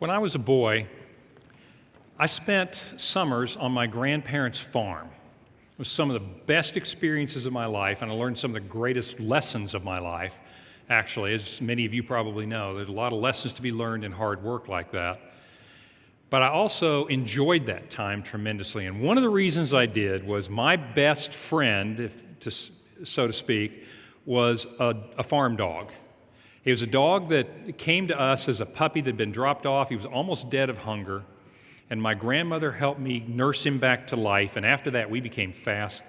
When I was a boy, I spent summers on my grandparents' farm. It was some of the best experiences of my life, and I learned some of the greatest lessons of my life. Actually, as many of you probably know, there's a lot of lessons to be learned in hard work like that. But I also enjoyed that time tremendously, and one of the reasons I did was my best friend, so to speak, was a farm dog. He was a dog that came to us as a puppy that had been dropped off. He was almost dead of hunger, and my grandmother helped me nurse him back to life, and after that, we became fast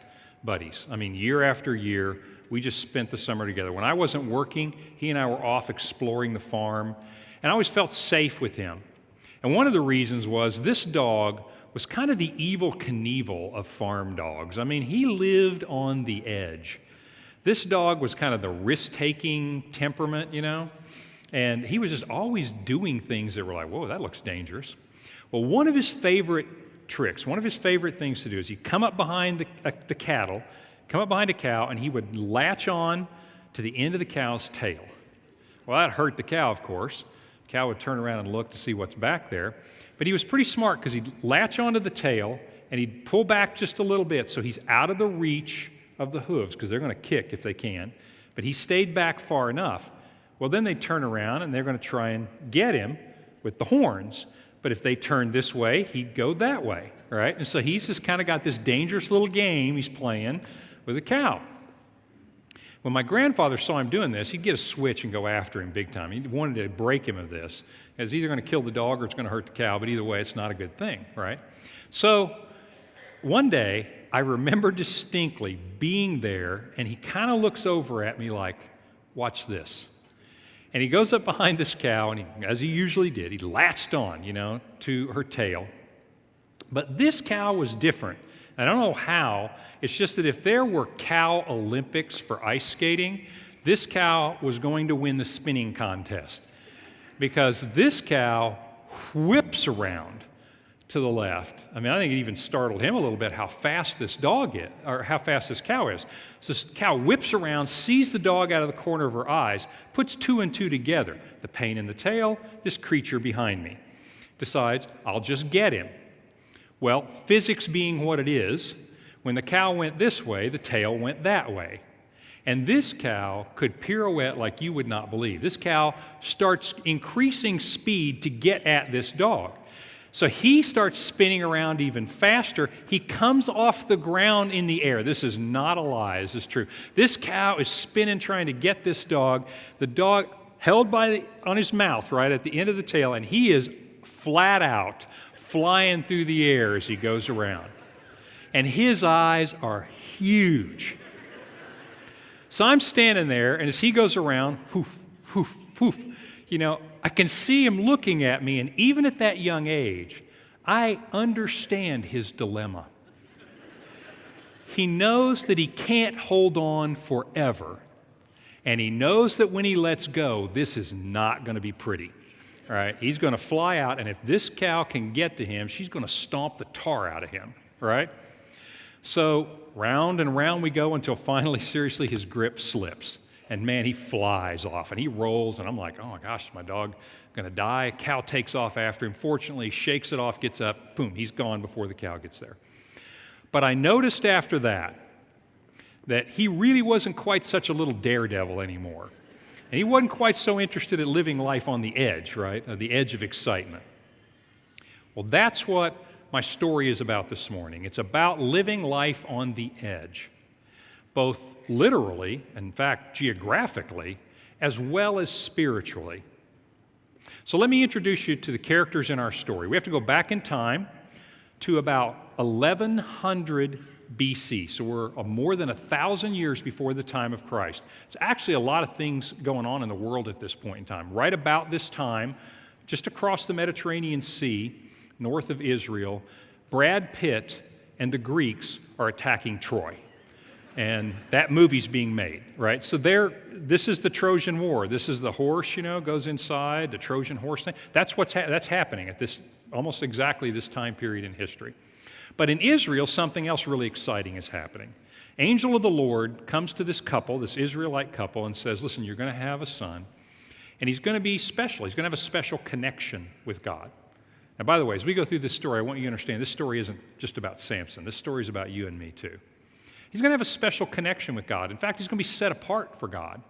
buddies. I mean, year after year, we just spent the summer together. When I wasn't working, he and I were off exploring the farm, and I always felt safe with him. And one of the reasons was this dog was kind of the Evel Knievel of farm dogs. I mean, he lived on the edge. This dog was kind of the risk-taking temperament, and he was just always doing things that were like, whoa, that looks dangerous. Well, one of his favorite tricks, one of his favorite things to do is he'd come up behind the cattle, come up behind a cow, and he would latch on to the end of the cow's tail. Well, that hurt the cow, of course. The cow would turn around and look to see what's back there. But he was pretty smart because he'd latch onto the tail, and he'd pull back just a little bit so he's out of the reach of the hooves, because they're going to kick if they can. But he stayed back far enough. Well, then they turn around, and they're going to try and get him with the horns. But if they turned this way, he'd go that way, right? And so he's just kind of got this dangerous little game he's playing with a cow. When my grandfather saw him doing this, he'd get a switch and go after him big time. He wanted to break him of this. It's either going to kill the dog or it's going to hurt the cow, but either way, it's not a good thing, right? So one day, I remember distinctly being there, and he kind of looks over at me like, watch this. And he goes up behind this cow, and as he usually did, he latched on, to her tail. But this cow was different. I don't know how. It's just that if there were cow Olympics for ice skating, this cow was going to win the spinning contest, because this cow whips around to the left. I mean, I think it even startled him a little bit how fast this dog is, or how fast this cow is. So this cow whips around, sees the dog out of the corner of her eyes, puts two and two together. The pain in the tail, this creature behind me. Decides, I'll just get him. Well, physics being what it is, when the cow went this way, the tail went that way. And this cow could pirouette like you would not believe. This cow starts increasing speed to get at this dog. So he starts spinning around even faster. He comes off the ground in the air. This is not a lie. This is true. This cow is spinning trying to get this dog. The dog held on his mouth right at the end of the tail, and he is flat out flying through the air as he goes around. And his eyes are huge. So I'm standing there, and as he goes around, poof, poof, poof, I can see him looking at me, and even at that young age, I understand his dilemma. He knows that he can't hold on forever, and he knows that when he lets go, this is not going to be pretty. All right? He's going to fly out, and if this cow can get to him, she's going to stomp the tar out of him, right? So round and round we go until finally, seriously, his grip slips. And man, he flies off, and he rolls, and I'm like, oh my gosh, is my dog going to die? Cow takes off after him. Fortunately, shakes it off, gets up, boom, he's gone before the cow gets there. But I noticed after that he really wasn't quite such a little daredevil anymore. And he wasn't quite so interested in living life on the edge, right? The edge of excitement. Well, that's what my story is about this morning. It's about living life on the edge, both literally, in fact, geographically, as well as spiritually. So let me introduce you to the characters in our story. We have to go back in time to about 1100 BC. So we're more than 1,000 years before the time of Christ. There's actually a lot of things going on in the world at this point in time. Right about this time, just across the Mediterranean Sea, north of Israel, Brad Pitt and the Greeks are attacking Troy. And that movie's being made, right? So this is the Trojan War. This is the horse, goes inside, the Trojan horse thing. That's that's happening at this almost exactly this time period in history. But in Israel, something else really exciting is happening. Angel of the Lord comes to this couple, this Israelite couple, and says, listen, you're going to have a son, And he's going to be special. He's going to have a special connection with God. Now, by the way, as we go through this story, I want you to understand this story isn't just about Samson. This story is about you and me too. He's going to have a special connection with God. In fact, he's going to be set apart for God.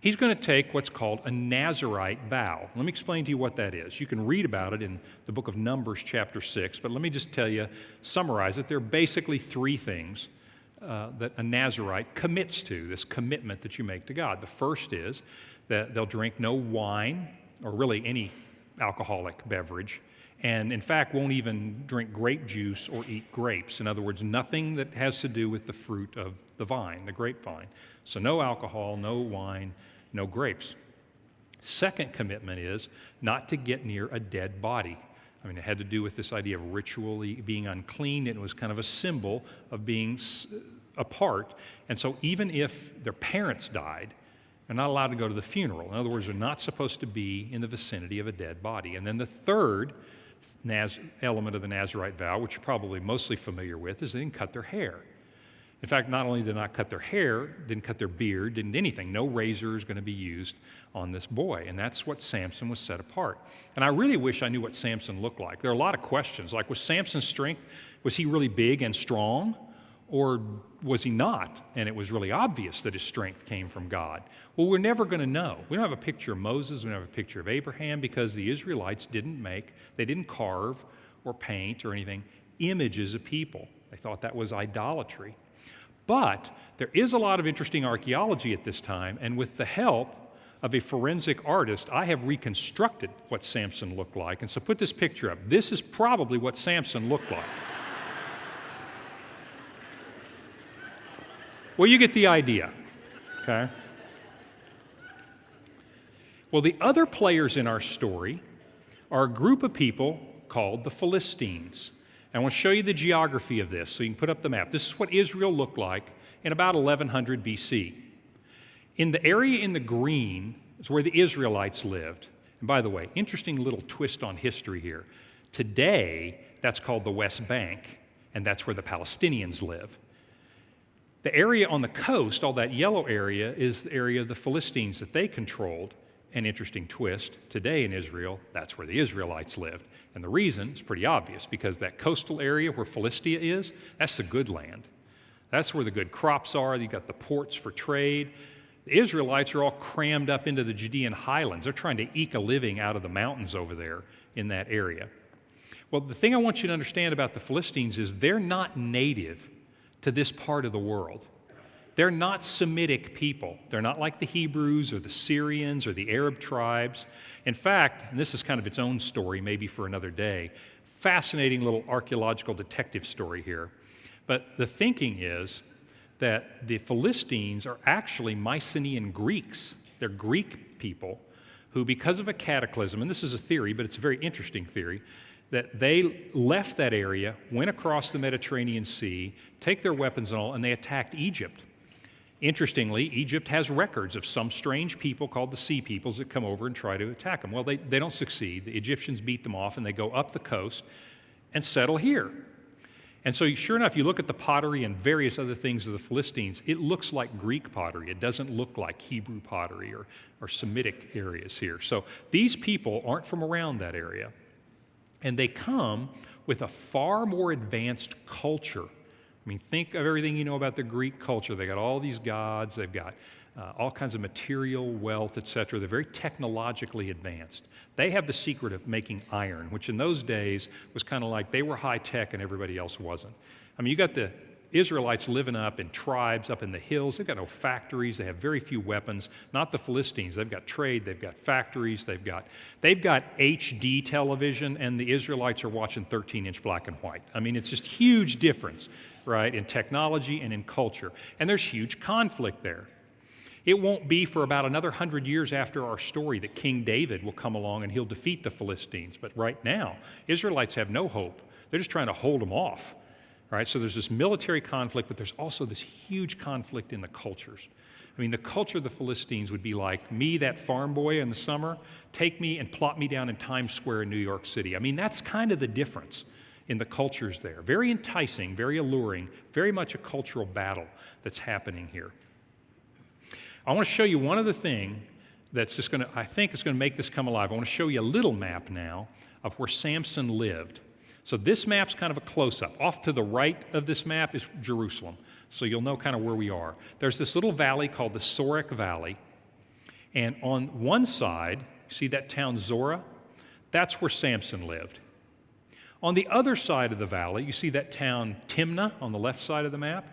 He's going to take what's called a Nazirite vow. Let me explain to you what that is. You can read about it in the book of Numbers, chapter 6, but let me just tell you, summarize it. There are basically three things that a Nazirite commits to, this commitment that you make to God. The first is that they'll drink no wine, or really any alcoholic beverage, and in fact won't even drink grape juice or eat grapes. In other words, nothing that has to do with the fruit of the vine, the grapevine. So no alcohol, no wine, no grapes. Second commitment is not to get near a dead body. I mean, it had to do with this idea of ritually being unclean. It was kind of a symbol of being apart. And so even if their parents died, they're not allowed to go to the funeral. In other words, they're not supposed to be in the vicinity of a dead body. And then the third element of the Nazirite vow, which you're probably mostly familiar with, is they didn't cut their hair. In fact, not only did they not cut their hair, didn't cut their beard, didn't anything. No razor is going to be used on this boy. And that's what Samson was set apart. And I really wish I knew what Samson looked like. There are a lot of questions. Like, was Samson's strength, was he really big and strong? Or was he not? And it was really obvious that his strength came from God. Well, we're never going to know. We don't have a picture of Moses. We don't have a picture of Abraham because the Israelites they didn't carve or paint or anything, images of people. They thought that was idolatry. But there is a lot of interesting archaeology at this time, and with the help of a forensic artist, I have reconstructed what Samson looked like. And so put this picture up. This is probably what Samson looked like. Well, you get the idea, okay? Well, the other players in our story are a group of people called the Philistines. I want to show you the geography of this so you can put up the map. This is what Israel looked like in about 1100 BC. In the area in the green is where the Israelites lived. And by the way, interesting little twist on history here. Today, that's called the West Bank, and that's where the Palestinians live. The area on the coast, all that yellow area, is the area of the Philistines that they controlled. An interesting twist, today in Israel, that's where the Israelites lived. And the reason is pretty obvious, because that coastal area where Philistia is, that's the good land. That's where the good crops are. You've got the ports for trade. The Israelites are all crammed up into the Judean highlands. They're trying to eke a living out of the mountains over there in that area. Well, the thing I want you to understand about the Philistines is they're not native to this part of the world. They're not Semitic people. They're not like the Hebrews or the Syrians or the Arab tribes. In fact, and this is kind of its own story, maybe for another day, fascinating little archaeological detective story here. But the thinking is that the Philistines are actually Mycenaean Greeks. They're Greek people who, because of a cataclysm, and this is a theory, but it's a very interesting theory, that they left that area, went across the Mediterranean Sea, take their weapons and all, and they attacked Egypt. Interestingly, Egypt has records of some strange people called the Sea Peoples that come over and try to attack them. Well, they don't succeed. The Egyptians beat them off, and they go up the coast and settle here. And so sure enough, you look at the pottery and various other things of the Philistines, it looks like Greek pottery. It doesn't look like Hebrew pottery or Semitic areas here. So these people aren't from around that area. And they come with a far more advanced culture. I mean, think of everything you know about the Greek culture. They got all these gods. They've got all kinds of material wealth, etc. They're very technologically advanced. They have the secret of making iron, which in those days was kind of like they were high tech and everybody else wasn't. I mean, you got the Israelites living up in tribes up in the hills. They've got no factories. They have very few weapons. Not the Philistines. They've got trade. They've got factories. They've got HD television, and the Israelites are watching 13-inch black and white. I mean, it's just huge difference, right, in technology and in culture. And there's huge conflict there. It won't be for about another 100 years after our story that King David will come along and he'll defeat the Philistines. But right now, Israelites have no hope. They're just trying to hold them off. Right? So there's this military conflict, but there's also this huge conflict in the cultures. I mean, the culture of the Philistines would be like me, that farm boy in the summer, take me and plop me down in Times Square in New York City. I mean, that's kind of the difference in the cultures there. Very enticing, very alluring, very much a cultural battle that's happening here. I want to show you one other thing that's just going to, I think it's going to make this come alive. I want to show you a little map now of where Samson lived. So this map's kind of a close-up. Off to the right of this map is Jerusalem, so you'll know kind of where we are. There's this little valley called the Sorek Valley, and on one side, see that town Zorah? That's where Samson lived. On the other side of the valley, you see that town Timnah on the left side of the map?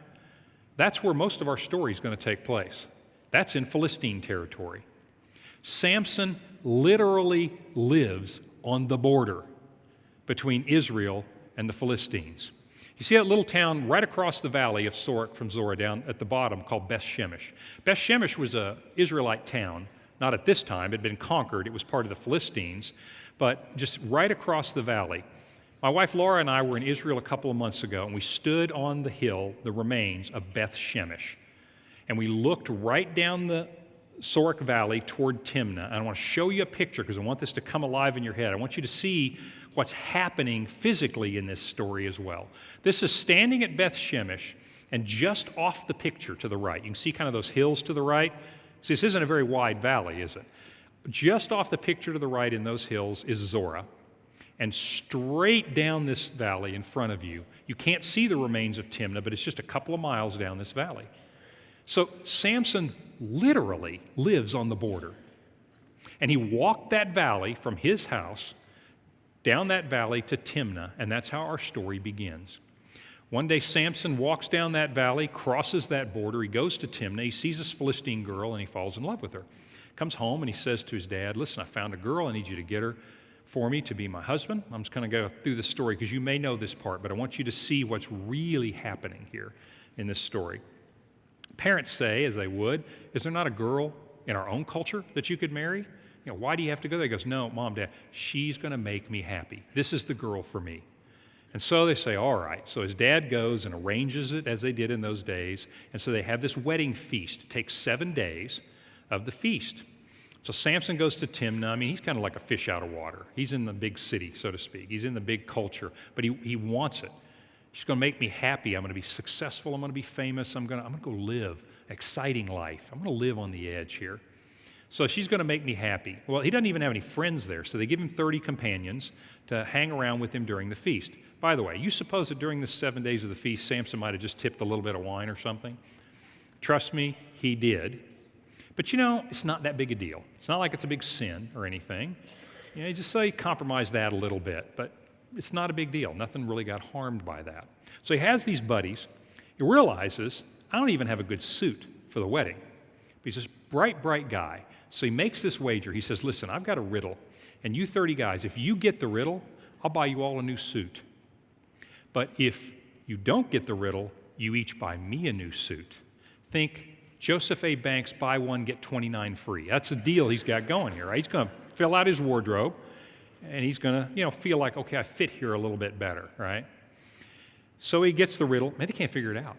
That's where most of our story is going to take place. That's in Philistine territory. Samson literally lives on the border between Israel and the Philistines. You see that little town right across the valley of Sorek from Zorah down at the bottom called Beth Shemesh. Beth Shemesh was an Israelite town, not at this time, it had been conquered, it was part of the Philistines, but just right across the valley. My wife Laura and I were in Israel a couple of months ago, and we stood on the hill, the remains of Beth Shemesh, and we looked right down the Sorek Valley toward Timnah. And I want to show you a picture because I want this to come alive in your head. I want you to see what's happening physically in this story as well. This is standing at Beth Shemesh, and just off the picture to the right, you can see kind of those hills to the right. See, this isn't a very wide valley, is it? Just off the picture to the right in those hills is Zorah. And straight down this valley in front of you, you can't see the remains of Timnah, but it's just a couple of miles down this valley. So Samson literally lives on the border. And he walked that valley from his house down that valley to Timnah, and that's how our story begins. One day Samson walks down that valley, crosses that border, he goes to Timnah, he sees this Philistine girl, and he falls in love with her. Comes home and he says to his dad, listen, I found a girl, I need you to get her for me to be my husband. I'm just going to go through this story because you may know this part, but I want you to see what's really happening here in this story. Parents say, as they would, is there not a girl in our own culture that you could marry? You know, why do you have to go there? He goes, no, Mom, Dad, she's going to make me happy. This is the girl for me. And so they say, all right. So his dad goes and arranges it as they did in those days. And so they have this wedding feast. It takes 7 days of the feast. So Samson goes to Timnah. I mean, he's kind of like a fish out of water. He's in the big city, so to speak. He's in the big culture, but he wants it. She's going to make me happy. I'm going to be successful. I'm going to be famous. I'm going to go live an exciting life. I'm going to live on the edge here. So she's going to make me happy. Well, he doesn't even have any friends there, so they give him 30 companions to hang around with him during the feast. By the way, you suppose that during the 7 days of the feast, Samson might have just tipped a little bit of wine or something? Trust me, he did. But you know, it's not that big a deal. It's not like it's a big sin or anything. You know, you just say compromise that a little bit, but it's not a big deal. Nothing really got harmed by that. So he has these buddies. He realizes, I don't even have a good suit for the wedding. But he's this bright, bright guy. So he makes this wager. He says, listen, I've got a riddle, and you 30 guys, if you get the riddle, I'll buy you all a new suit. But if you don't get the riddle, you each buy me a new suit. Think Joseph A. Banks, buy one, get 29 free. That's the deal he's got going here, right? He's going to fill out his wardrobe, and he's going to, feel like, okay, I fit here a little bit better, right? So he gets the riddle. Man, they can't figure it out.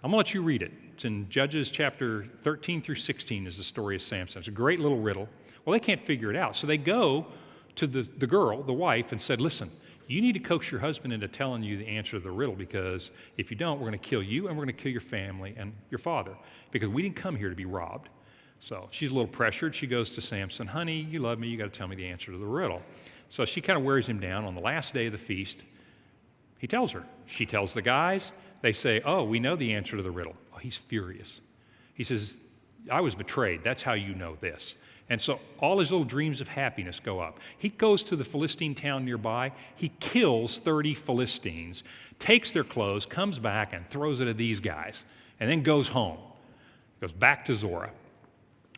I'm going to let you read it. It's in Judges chapter 13 through 16 is the story of Samson. It's a great little riddle. Well, they can't figure it out. So they go to the girl, the wife, and said, listen, you need to coax your husband into telling you the answer to the riddle, because if you don't, we're going to kill you and we're going to kill your family and your father, because we didn't come here to be robbed. So she's a little pressured. She goes to Samson, honey, you love me. You got to tell me the answer to the riddle. So she kind of wears him down. On the last day of the feast, he tells her. She tells the guys. They say, oh, we know the answer to the riddle. Oh, he's furious. He says, I was betrayed. That's how you know this. And so all his little dreams of happiness go up. He goes to the Philistine town nearby. He kills 30 Philistines, takes their clothes, comes back and throws it at these guys, and then goes home. Goes back to Zorah.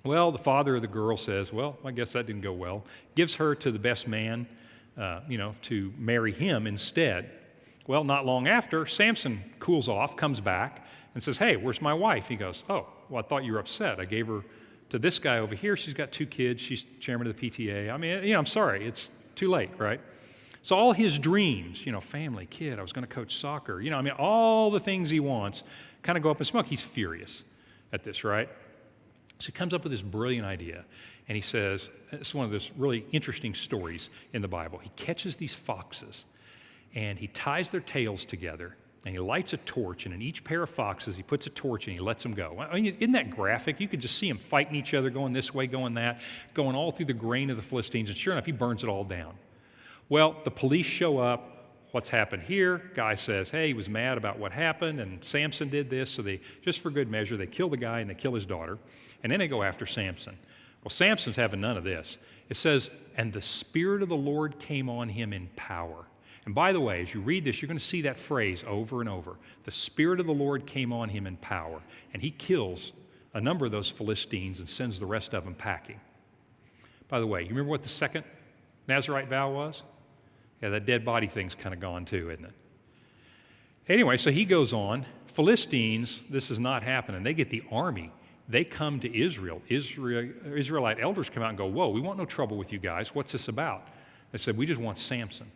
Well, the father of the girl says, well, I guess that didn't go well. Gives her to the best man, to marry him instead. Well, not long after, Samson cools off, comes back, and says, hey, where's my wife? He goes, oh, well, I thought you were upset. I gave her to this guy over here. She's got 2 kids. She's chairman of the PTA. I mean, I'm sorry. It's too late, right? So all his dreams, family, kid, I was going to coach soccer, all the things he wants kind of go up in smoke. He's furious at this, right? So he comes up with this brilliant idea, and he says, it's one of those really interesting stories in the Bible. He catches these foxes, and he ties their tails together, and he lights a torch, and in each pair of foxes, he puts a torch and he lets them go. I mean, isn't that graphic? You can just see them fighting each other, going this way, going that, going all through the grain of the Philistines, and sure enough, he burns it all down. Well, the police show up. What's happened here? Guy says, hey, he was mad about what happened, and Samson did this, so they, just for good measure, they kill the guy and they kill his daughter, and then they go after Samson. Well, Samson's having none of this. It says, and the Spirit of the Lord came on him in power. And by the way, as you read this, you're going to see that phrase over and over. The Spirit of the Lord came on him in power, and he kills a number of those Philistines and sends the rest of them packing. By the way, you remember what the second Nazirite vow was? Yeah, that dead body thing's kind of gone too, isn't it? Anyway, so he goes on. Philistines, this is not happening. They get the army. They come to Israel. Israelite elders come out and go, whoa, we want no trouble with you guys. What's this about? They said, we just want Samson.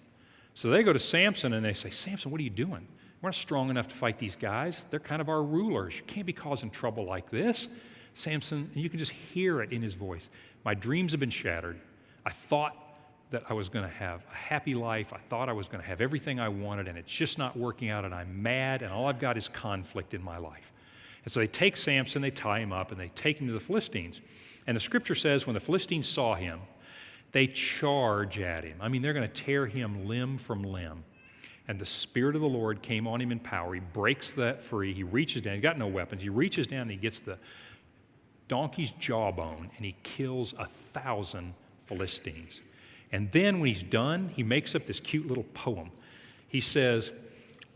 So they go to Samson and they say, Samson, what are you doing? We're not strong enough to fight these guys. They're kind of our rulers. You can't be causing trouble like this. Samson, and you can just hear it in his voice. My dreams have been shattered. I thought that I was going to have a happy life. I thought I was going to have everything I wanted, and it's just not working out, and I'm mad, and all I've got is conflict in my life. And so they take Samson, they tie him up, and they take him to the Philistines. And the scripture says when the Philistines saw him, they charge at him. I mean, they're going to tear him limb from limb. And the Spirit of the Lord came on him in power. He breaks that free. He reaches down. He's got no weapons. He reaches down and he gets the donkey's jawbone, and he kills 1,000 Philistines. And then when he's done, he makes up this cute little poem. He says,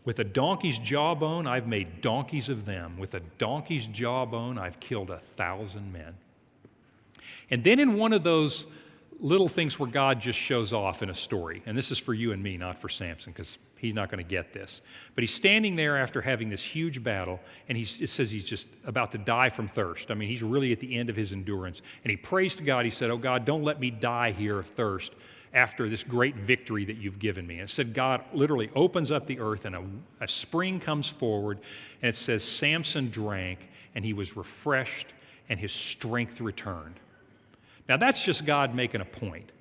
with a donkey's jawbone, I've made donkeys of them. With a donkey's jawbone, I've killed 1,000 men. And then in one of those little things where God just shows off in a story, and this is for you and me, not for Samson, because he's not going to get this. But he's standing there after having this huge battle, and it says he's just about to die from thirst. I mean, he's really at the end of his endurance. And he prays to God. He said, oh, God, don't let me die here of thirst after this great victory that you've given me. And it said God literally opens up the earth, and a spring comes forward, and it says Samson drank, and he was refreshed, and his strength returned. Now, that's just God making a point.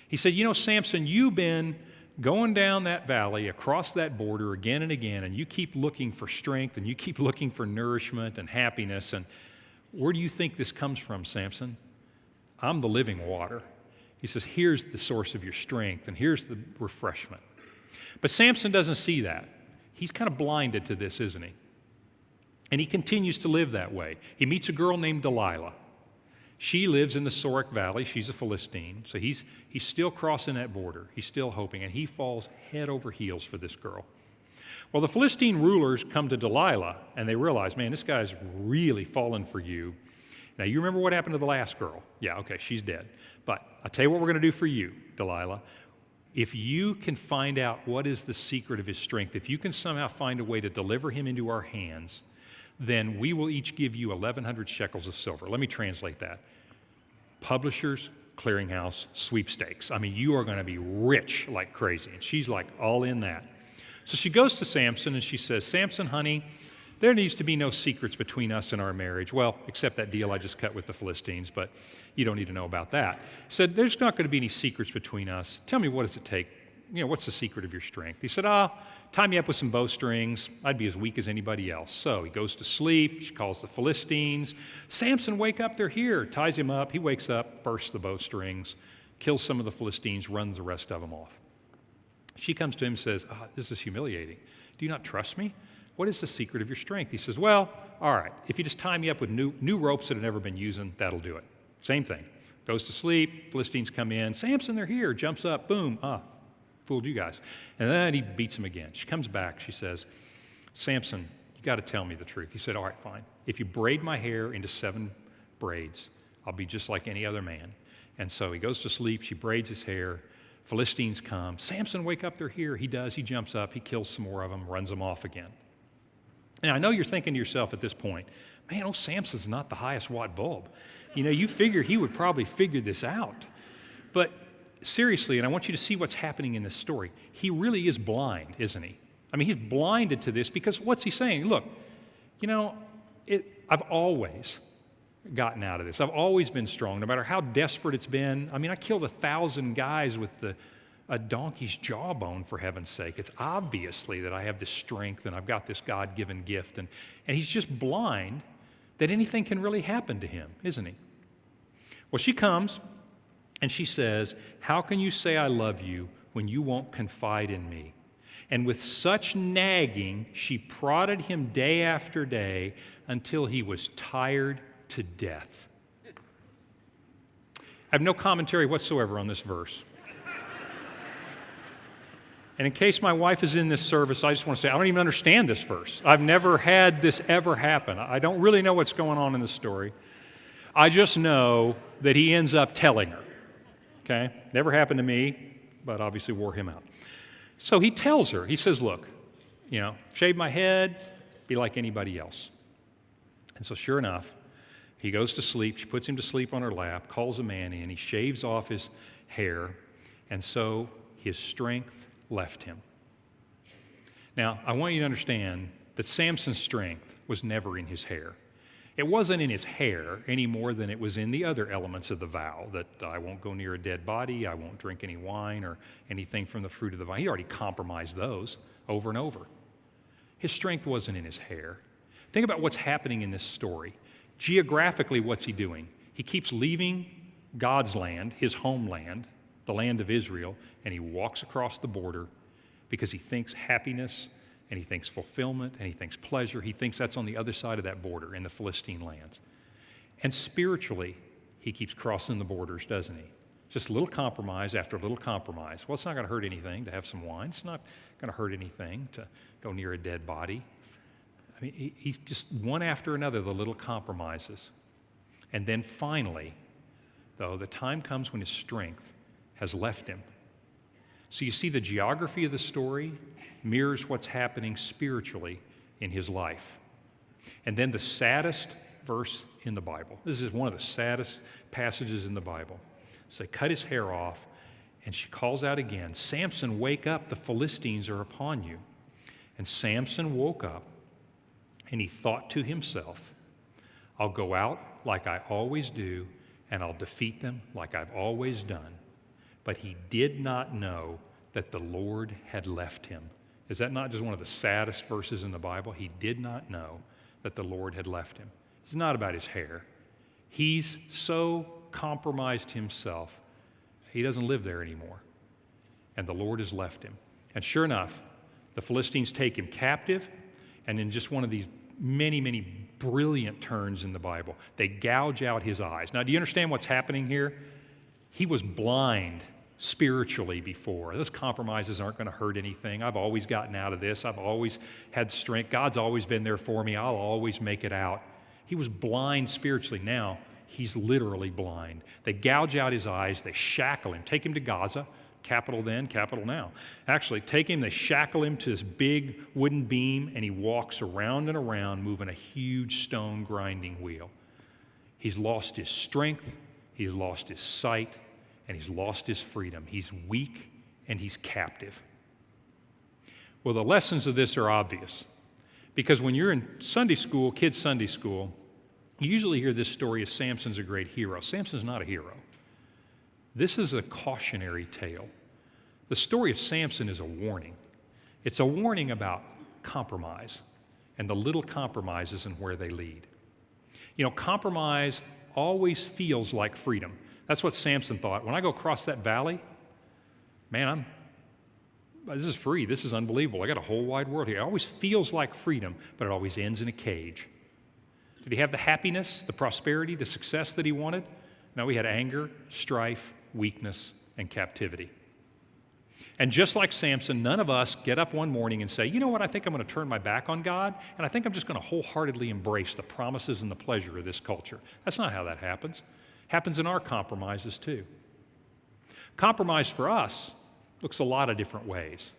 He said, you know, Samson, you've been going down that valley, across that border again and again, and you keep looking for strength, and you keep looking for nourishment and happiness, and where do you think this comes from, Samson? I'm the living water. He says, here's the source of your strength, and here's the refreshment. But Samson doesn't see that. He's kind of blinded to this, isn't he? And he continues to live that way. He meets a girl named Delilah. She lives in the Sorek Valley. She's a Philistine. So he's still crossing that border. He's still hoping, and he falls head over heels for this girl. Well, the Philistine rulers come to Delilah, and they realize, man, this guy's really fallen for you. Now, you remember what happened to the last girl? Yeah, okay, she's dead. But I'll tell you what we're going to do for you, Delilah. If you can find out what is the secret of his strength, if you can somehow find a way to deliver him into our hands, then we will each give you 1,100 shekels of silver. Let me translate that. Publishers, clearinghouse, sweepstakes. I mean, you are going to be rich like crazy. And she's like all in that. So she goes to Samson and she says, Samson, honey, there needs to be no secrets between us and our marriage. Well, except that deal I just cut with the Philistines, but you don't need to know about that. Said, there's not going to be any secrets between us. Tell me, what does it take? You know, what's the secret of your strength? He said, tie me up with some bowstrings. I'd be as weak as anybody else. So he goes to sleep. She calls the Philistines. Samson, wake up, they're here. Ties him up. He wakes up, bursts the bowstrings, kills some of the Philistines, runs the rest of them off. She comes to him and says, this is humiliating. Do you not trust me? What is the secret of your strength? He says, well, all right, if you just tie me up with new ropes that have never been using, that'll do it. Same thing. Goes to sleep. Philistines come in. Samson, they're here. Jumps up. Boom. Fooled you guys. And then he beats him again. She comes back. She says, Samson, you got to tell me the truth. He said, all right, fine. If you braid my hair into 7 braids, I'll be just like any other man. And so he goes to sleep. She braids his hair. Philistines come. Samson, wake up, they're here. He does. He jumps up. He kills some more of them, runs them off again. Now, I know you're thinking to yourself at this point, man, Samson's not the highest watt bulb. You know, you figure he would probably figure this out. But seriously, and I want you to see what's happening in this story, he really is blind, isn't he? I mean, he's blinded to this because what's he saying? Look, you know, I've always gotten out of this. I've always been strong, no matter how desperate it's been. I mean, I killed 1,000 guys with the a donkey's jawbone, for heaven's sake. It's obviously that I have this strength and I've got this God-given gift. And he's just blind that anything can really happen to him, isn't he? Well, she comes and she says, "How can you say I love you when you won't confide in me?" And with such nagging, she prodded him day after day until he was tired to death. I have no commentary whatsoever on this verse. And in case my wife is in this service, I just want to say, I don't even understand this verse. I've never had this ever happen. I don't really know what's going on in the story. I just know that he ends up telling her. Okay? Never happened to me, but obviously wore him out. So he tells her, he says, look, shave my head, be like anybody else. And so sure enough, he goes to sleep. She puts him to sleep on her lap, calls a man in. He shaves off his hair, and so his strength left him. Now, I want you to understand that Samson's strength was never in his hair. It wasn't in his hair any more than it was in the other elements of the vow, that I won't go near a dead body, I won't drink any wine or anything from the fruit of the vine. He already compromised those over and over. His strength wasn't in his hair. Think about what's happening in this story. Geographically, what's he doing? He keeps leaving God's land, his homeland, the land of Israel, and he walks across the border because he thinks happiness and he thinks fulfillment and he thinks pleasure. He thinks that's on the other side of that border in the Philistine lands. And spiritually, he keeps crossing the borders, doesn't he? Just a little compromise after a little compromise. Well, it's not going to hurt anything to have some wine. It's not going to hurt anything to go near a dead body. I mean, he just one after another, the little compromises. And then finally, though, the time comes when his strength has left him. So you see, the geography of the story mirrors what's happening spiritually in his life. And then the saddest verse in the Bible. This is one of the saddest passages in the Bible. So they cut his hair off, and she calls out again, "Samson, wake up, the Philistines are upon you." And Samson woke up, and he thought to himself, "I'll go out like I always do, and I'll defeat them like I've always done." But he did not know that the Lord had left him. Is that not just one of the saddest verses in the Bible? He did not know that the Lord had left him. It's not about his hair. He's so compromised himself, he doesn't live there anymore. And the Lord has left him. And sure enough, the Philistines take him captive, and in just one of these many, many brilliant turns in the Bible, they gouge out his eyes. Now, do you understand what's happening here? He was blind spiritually before. Those compromises aren't going to hurt anything. I've always gotten out of this. I've always had strength. God's always been there for me. I'll always make it out. He was blind spiritually. Now, he's literally blind. They gouge out his eyes. They shackle him. Take him to Gaza. Capital then, capital now. Actually, take him, they shackle him to this big wooden beam, and he walks around and around, moving a huge stone grinding wheel. He's lost his strength. He's lost his sight, and he's lost his freedom. He's weak, and he's captive. Well, the lessons of this are obvious, because when you're in Sunday school, kids' Sunday school, you usually hear this story of Samson's a great hero. Samson's not a hero. This is a cautionary tale. The story of Samson is a warning. It's a warning about compromise and the little compromises and where they lead. Compromise always feels like freedom. That's what Samson thought. When I go across that valley, man, this is free. This is unbelievable. I got a whole wide world here. It always feels like freedom, but it always ends in a cage. Did he have the happiness, the prosperity, the success that he wanted? No, he had anger, strife, weakness, and captivity. And just like Samson, none of us get up one morning and say, you know what, I think I'm going to turn my back on God, and I think I'm just going to wholeheartedly embrace the promises and the pleasure of this culture. That's not how that happens. It happens in our compromises too. Compromise for us looks a lot of different ways.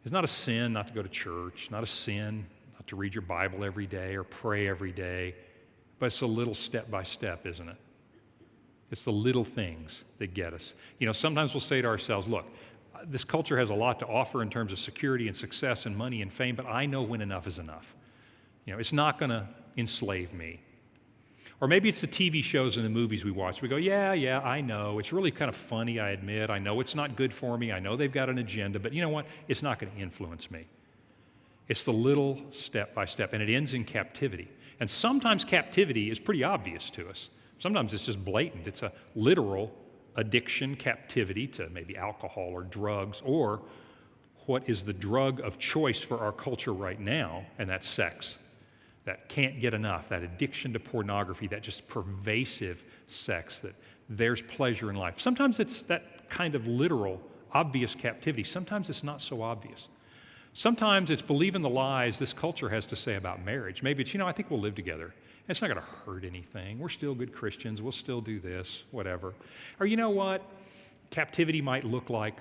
It's not a sin not to go to church, not a sin not to read your Bible every day or pray every day, but it's a little step by step, isn't it? It's the little things that get us. Sometimes we'll say to ourselves, look, this culture has a lot to offer in terms of security and success and money and fame, but I know when enough is enough. It's not going to enslave me. Or maybe it's the TV shows and the movies we watch. We go, yeah, I know. It's really kind of funny, I admit. I know it's not good for me. I know they've got an agenda, but you know what? It's not going to influence me. It's the little step by step, and it ends in captivity. And sometimes captivity is pretty obvious to us. Sometimes it's just blatant. It's a literal addiction, captivity to maybe alcohol or drugs, or what is the drug of choice for our culture right now, and that's sex. That can't get enough, that addiction to pornography, that just pervasive sex, that there's pleasure in life. Sometimes it's that kind of literal, obvious captivity. Sometimes it's not so obvious. Sometimes it's believing the lies this culture has to say about marriage. Maybe it's, I think we'll live together. It's not going to hurt anything. We're still good Christians. We'll still do this, whatever. Or you know what? Captivity might look like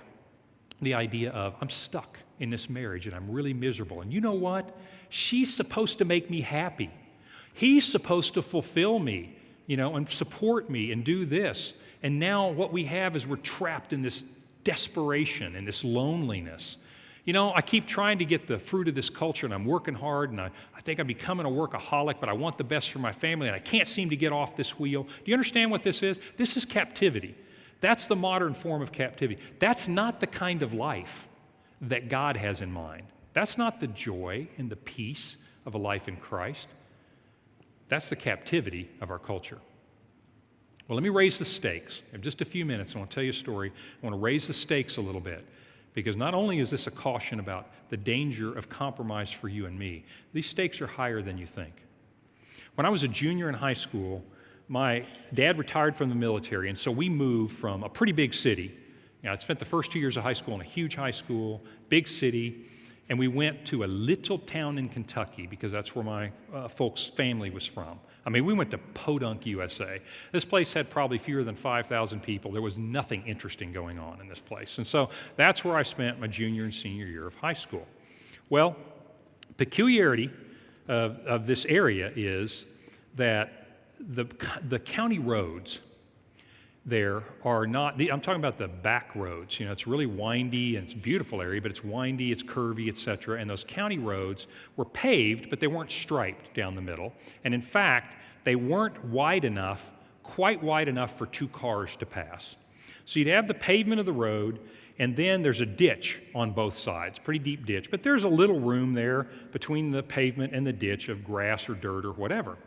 the idea of, I'm stuck in this marriage and I'm really miserable. And you know what? She's supposed to make me happy. He's supposed to fulfill me, and support me and do this. And now what we have is we're trapped in this desperation and this loneliness. I keep trying to get the fruit of this culture, and I'm working hard, and I think I'm becoming a workaholic, but I want the best for my family, and I can't seem to get off this wheel. Do you understand what this is? This is captivity. That's the modern form of captivity. That's not the kind of life that God has in mind. That's not the joy and the peace of a life in Christ. That's the captivity of our culture. Well, let me raise the stakes. In just a few minutes, I want to tell you a story. I want to raise the stakes a little bit, because not only is this a caution about the danger of compromise for you and me, these stakes are higher than you think. When I was a junior in high school, my dad retired from the military, and so we moved from a pretty big city. I spent the first 2 years of high school in a huge high school, big city, and we went to a little town in Kentucky because that's where my folks' family was from. We went to Podunk, USA. This place had probably fewer than 5,000 people. There was nothing interesting going on in this place. And so that's where I spent my junior and senior year of high school. Well, peculiarity of this area is that the county roads there are not, I'm talking about the back roads. It's really windy, and it's a beautiful area, but it's windy, it's curvy, etc. And those county roads were paved, but they weren't striped down the middle. And in fact, they weren't quite wide enough for two cars to pass. So you'd have the pavement of the road, and then there's a ditch on both sides, pretty deep ditch. But there's a little room there between the pavement and the ditch of grass or dirt or whatever.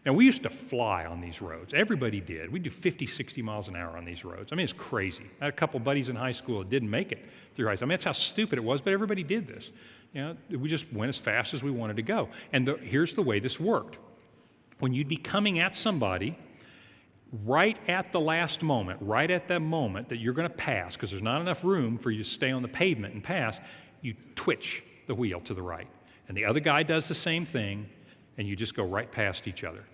Now, we used to fly on these roads. Everybody did. We'd do 50, 60 miles an hour on these roads. It's crazy. I had a couple buddies in high school that didn't make it through high school. That's how stupid it was, but everybody did this. We just went as fast as we wanted to go. And here's the way this worked. When you'd be coming at somebody, right at the last moment, right at that moment that you're going to pass, because there's not enough room for you to stay on the pavement and pass, you twitch the wheel to the right. And the other guy does the same thing, and you just go right past each other.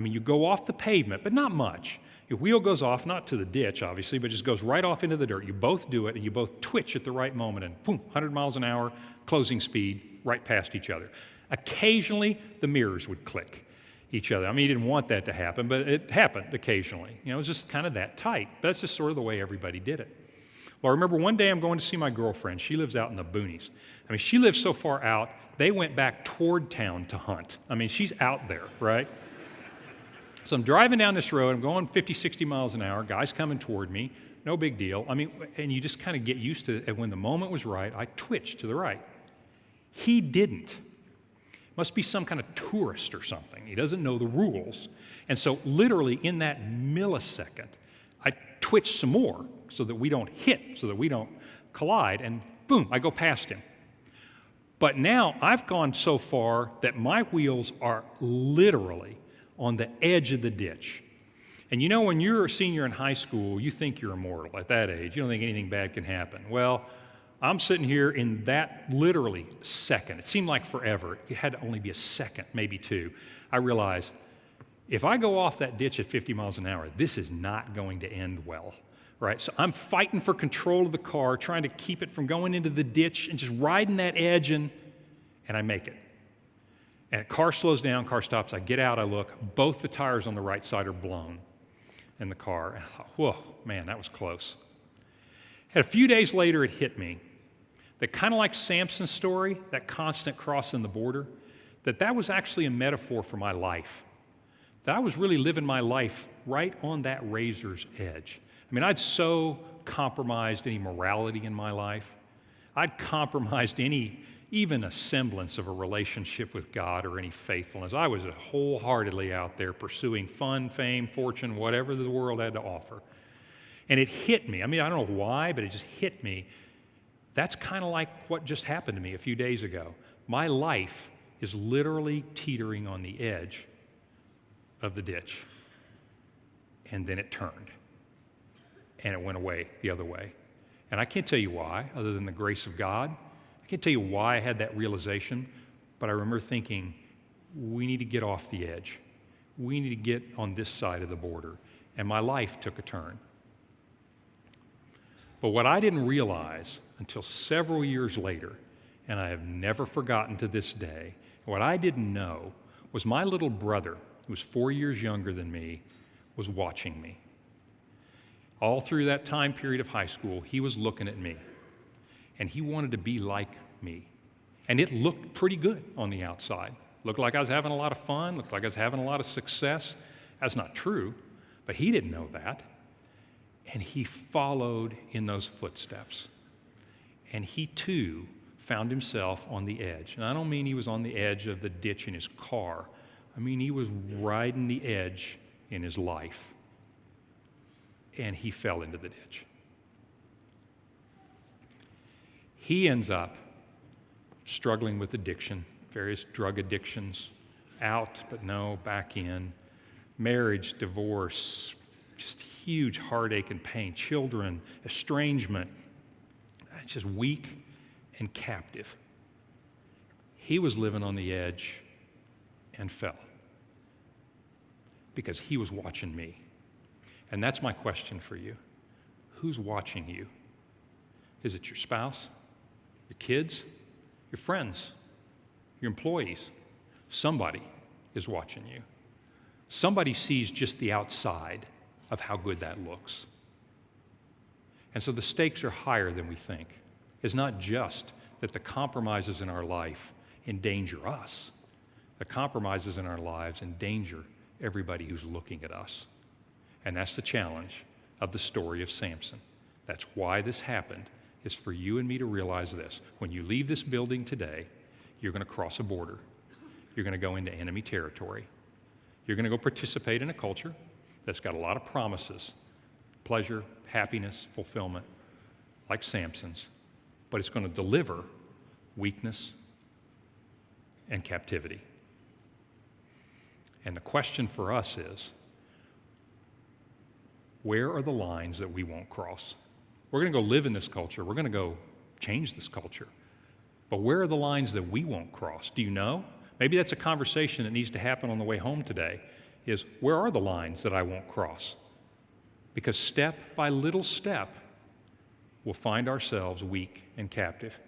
You go off the pavement, but not much. Your wheel goes off, not to the ditch, obviously, but just goes right off into the dirt. You both do it, and you both twitch at the right moment, and boom, 100 miles an hour, closing speed, right past each other. Occasionally, the mirrors would click each other. You didn't want that to happen, but it happened occasionally. It was just kind of that tight. That's just sort of the way everybody did it. Well, I remember one day I'm going to see my girlfriend. She lives out in the boonies. She lives so far out, they went back toward town to hunt. She's out there, right? So I'm driving down this road, I'm going 50, 60 miles an hour, guy's coming toward me, no big deal. And you just kind of get used to it, and when the moment was right, I twitched to the right. He didn't. Must be some kind of tourist or something. He doesn't know the rules. And so literally in that millisecond, I twitch some more so that we don't hit, so that we don't collide, and boom, I go past him. But now I've gone so far that my wheels are literally on the edge of the ditch. And when you're a senior in high school, you think you're immortal at that age. You don't think anything bad can happen. Well, I'm sitting here in that literally second. It seemed like forever. It had to only be a second, maybe two. I realized if I go off that ditch at 50 miles an hour, this is not going to end well, right? So I'm fighting for control of the car, trying to keep it from going into the ditch and just riding that edge, and I make it. And a car slows down, car stops, I get out, I look, both the tires on the right side are blown in the car. And I thought, whoa, man, that was close. And a few days later, it hit me that kind of like Samson's story, that constant crossing the border, that was actually a metaphor for my life. that I was really living my life right on that razor's edge. I mean, I'd so compromised any morality in my life. I'd compromised even a semblance of a relationship with God or any faithfulness. I was wholeheartedly out there pursuing fun, fame, fortune, whatever the world had to offer. And it hit me. I mean, I don't know why, but it just hit me. That's kind of like what just happened to me a few days ago. My life is literally teetering on the edge of the ditch. And then it turned. And it went away the other way. And I can't tell you why, other than the grace of God. I can't tell you why I had that realization, but I remember thinking, we need to get off the edge. We need to get on this side of the border. And my life took a turn. But what I didn't realize until several years later, and I have never forgotten to this day, what I didn't know was my little brother, who was 4 years younger than me, was watching me. All through that time period of high school, he was looking at me, and he wanted to be like me. And it looked pretty good on the outside. Looked like I was having a lot of fun, looked like I was having a lot of success. That's not true, but he didn't know that. And he followed in those footsteps. And he too found himself on the edge. And I don't mean he was on the edge of the ditch in his car. I mean he was riding the edge in his life. And he fell into the ditch. He ends up struggling with addiction, various drug addictions, out, but no, back in, marriage, divorce, just huge heartache and pain, children, estrangement, just weak and captive. He was living on the edge and fell because he was watching me. And that's my question for you. Who's watching you? Is it your spouse, your kids, your friends, your employees? Somebody is watching you. Somebody sees just the outside of how good that looks. And so the stakes are higher than we think. It's not just that the compromises in our life endanger us. The compromises in our lives endanger everybody who's looking at us. And that's the challenge of the story of Samson. That's why this happened, is for you and me to realize this. When you leave this building today, you're going to cross a border. You're going to go into enemy territory. You're going to go participate in a culture that's got a lot of promises, pleasure, happiness, fulfillment, like Samson's, but it's going to deliver weakness and captivity. And the question for us is, where are the lines that we won't cross? We're going to go live in this culture. We're going to go change this culture. But where are the lines that we won't cross? Do you know? Maybe that's a conversation that needs to happen on the way home today, is where are the lines that I won't cross? Because step by little step, we'll find ourselves weak and captive.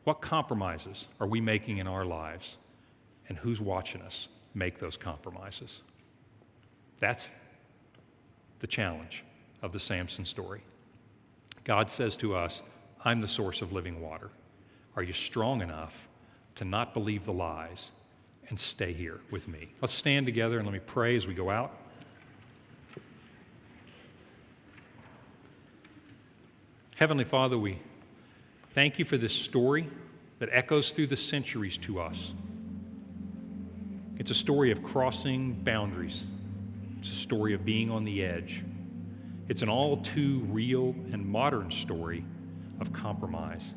What compromises are we making in our lives? And who's watching us make those compromises? That's the challenge of the Samson story. God says to us, I'm the source of living water. Are you strong enough to not believe the lies and stay here with me? Let's stand together and let me pray as we go out. Heavenly Father, we thank you for this story that echoes through the centuries to us. It's a story of crossing boundaries. It's a story of being on the edge. It's an all too real and modern story of compromise.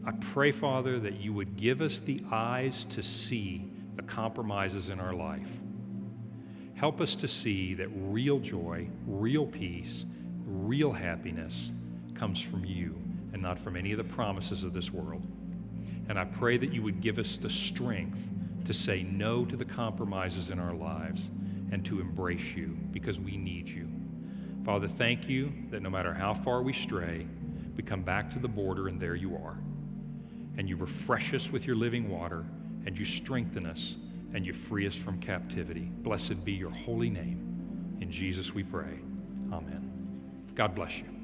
I pray, Father, that you would give us the eyes to see the compromises in our life. Help us to see that real joy, real peace, real happiness comes from you and not from any of the promises of this world. And I pray that you would give us the strength to say no to the compromises in our lives and to embrace you because we need you. Father, thank you that no matter how far we stray, we come back to the border and there you are. And you refresh us with your living water, and you strengthen us, and you free us from captivity. Blessed be your holy name. In Jesus we pray. Amen. God bless you.